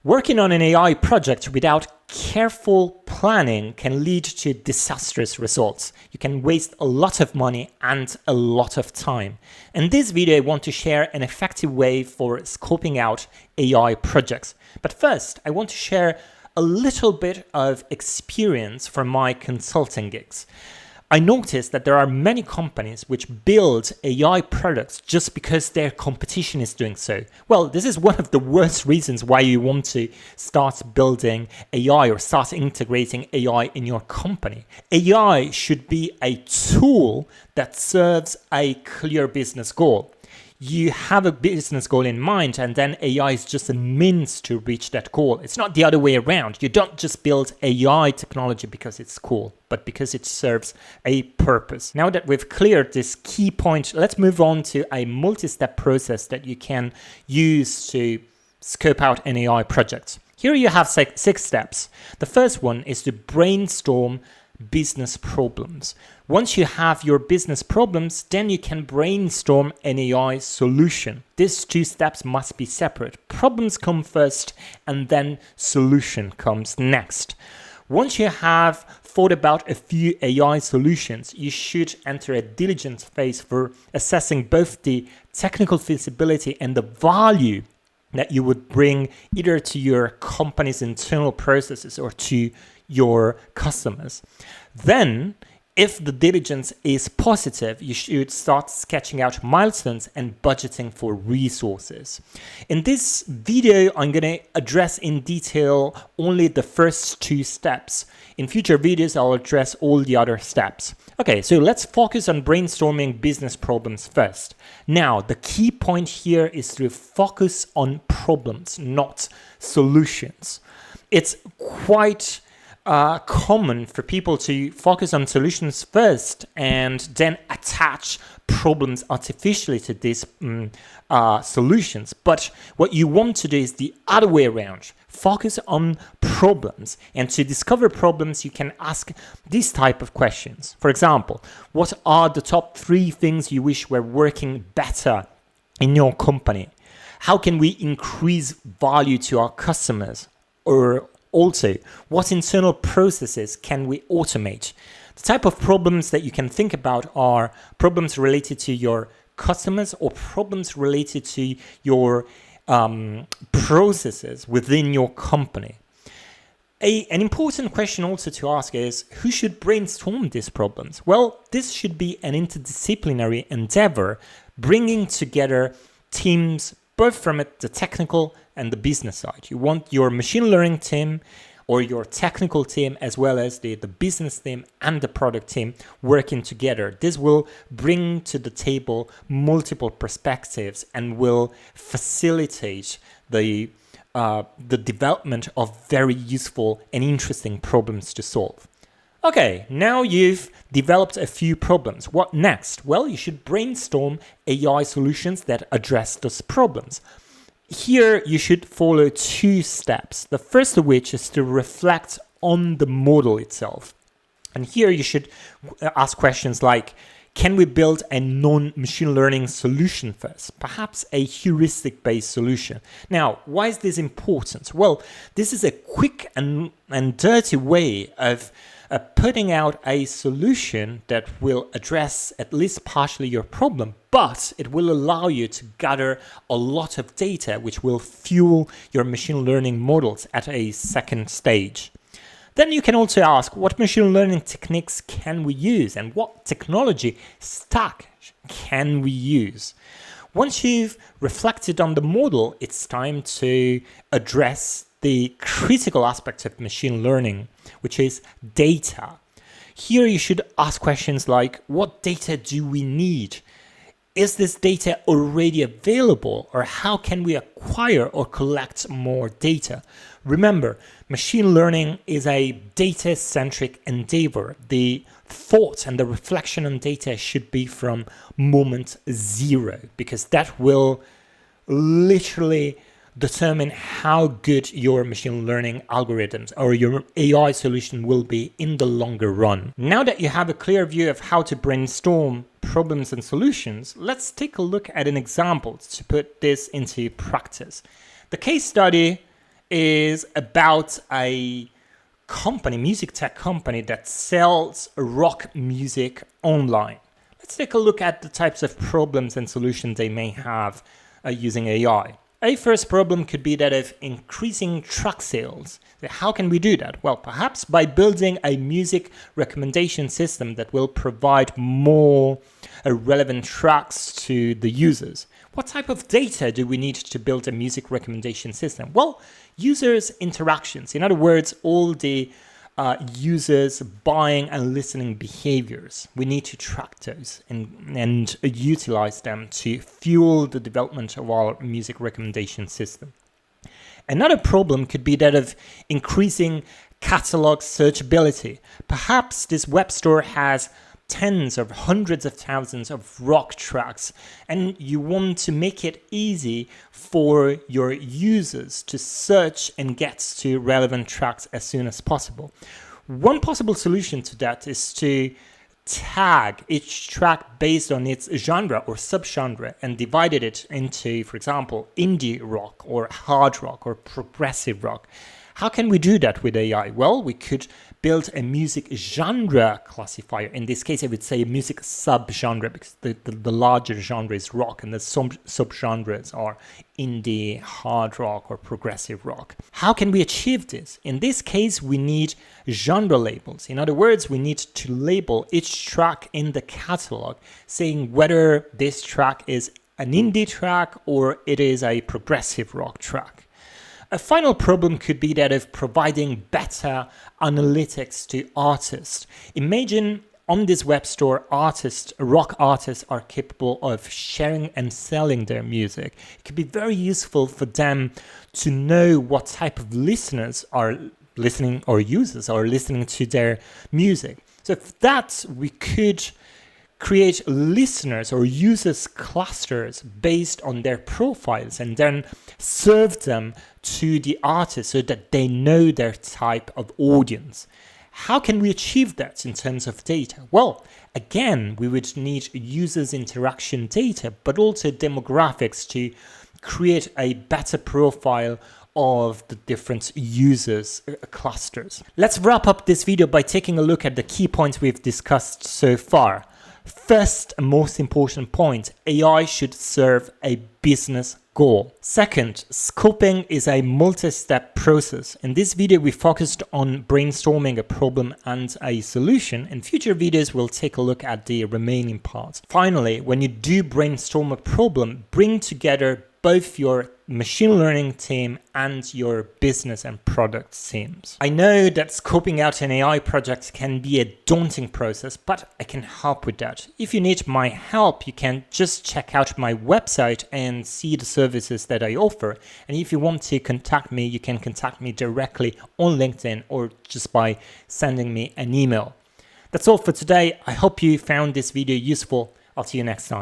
Working on an AI project without careful planning can lead to disastrous results. You can waste a lot of money and a lot of time. In this video, I want to share an effective way for scoping out AI projects. But first, I want to share a little bit of experience from my consulting gigs. I noticed that there are many companies which build AI products just because their competition is doing so. Well, this is one of the worst reasons why you want to start building AI or start integrating AI in your company. AI should be a tool that serves a clear business goal. You have a business goal in mind, and then AI is just a means to reach that goal. It's not the other way around. You don't just build AI technology because it's cool, but because it serves a purpose. Now that we've cleared this key point, let's move on to a multi-step process that you can use to scope out an AI project. Here you have 6 steps. The first one is to brainstorm business problems. Once you have your business problems, then you can brainstorm an AI solution. These 2 steps must be separate. Problems come first and then solution comes next. Once you have thought about a few AI solutions, you should enter a diligence phase for assessing both the technical feasibility and the value that you would bring either to your company's internal processes or to your customers. Then, if the diligence is positive, you should start sketching out milestones and budgeting for resources. In this video, I'm going to address in detail only the first 2 steps. In future videos, I'll address all the other steps. Okay, so let's focus on brainstorming business problems first. Now, the key point here is to focus on problems, not solutions. It's quite common for people to focus on solutions first and then attach problems artificially to these solutions. But what you want to do is the other way around. Focus on problems. And to discover problems, you can ask these type of questions. For example, what are the top 3 things you wish were working better in your company? How can we increase value to our customers? Or also, what internal processes can we automate? The type of problems that you can think about are problems related to your customers or problems related to your processes within your company. An important question also to ask is, who should brainstorm these problems? Well, this should be an interdisciplinary endeavor, bringing together teams both from the technical and the business side. You want your machine learning team or your technical team as well as the business team and the product team working together. This will bring to the table multiple perspectives and will facilitate the development of very useful and interesting problems to solve. Okay, now you've developed a few problems. What next? Well, you should brainstorm AI solutions that address those problems. Here, you should follow 2 steps. The first of which is to reflect on the model itself. And here you should ask questions like, can we build a non-machine learning solution first? Perhaps a heuristic-based solution. Now, why is this important? Well, this is a quick and dirty way of putting out a solution that will address at least partially your problem, but it will allow you to gather a lot of data which will fuel your machine learning models at a second stage. Then you can also ask, what machine learning techniques can we use and what technology stack can we use? Once you've reflected on the model, it's time to address the critical aspect of machine learning, which is data. Here you should ask questions like, what data do we need? Is this data already available, or how can we acquire or collect more data? Remember, machine learning is a data-centric endeavor. The thought and the reflection on data should be from moment 0, because that will literally determine how good your machine learning algorithms or your AI solution will be in the longer run. Now that you have a clear view of how to brainstorm problems and solutions, let's take a look at an example to put this into practice. The case study is about a company, music tech company that sells rock music online. Let's take a look at the types of problems and solutions they may have using AI. A first problem could be that of increasing track sales. How can we do that? Well, perhaps by building a music recommendation system that will provide more relevant tracks to the users. What type of data do we need to build a music recommendation system? Well, users' interactions. In other words, all the users' buying and listening behaviors. We need to track those and utilize them to fuel the development of our music recommendation system. Another problem could be that of increasing catalog searchability. Perhaps this web store has tens of hundreds of thousands of rock tracks, and you want to make it easy for your users to search and get to relevant tracks as soon as possible. One possible solution to that is to tag each track based on its genre or subgenre and divided it into, for example, indie rock or hard rock or progressive rock. How can we do that with AI? Well, we could build a music genre classifier. In this case, I would say a music subgenre, because the larger genre is rock and the subgenres are indie, hard rock or progressive rock. How can we achieve this? In this case, we need genre labels. In other words, we need to label each track in the catalog, saying whether this track is an indie track or it is a progressive rock track. A final problem could be that of providing better analytics to artists. Imagine on this web store, rock artists are capable of sharing and selling their music. It could be very useful for them to know what type of listeners are listening or users are listening to their music. So for that, we could create listeners or users clusters based on their profiles and then serve them to the artist so that they know their type of audience. How can we achieve that in terms of data? Well, again, we would need users' interaction data, but also demographics to create a better profile of the different users clusters. Let's wrap up this video by taking a look at the key points we've discussed so far. First and most important point, AI should serve a business goal. Second, scoping is a multi-step process. In this video, we focused on brainstorming a problem and a solution. In future videos, we'll take a look at the remaining parts. Finally, when you do brainstorm a problem, bring together both your machine learning team and your business and product teams. I know that scoping out an AI project can be a daunting process, but I can help with that. If you need my help, you can just check out my website and see the services that I offer. And if you want to contact me, you can contact me directly on LinkedIn or just by sending me an email. That's all for today. I hope you found this video useful. I'll see you next time.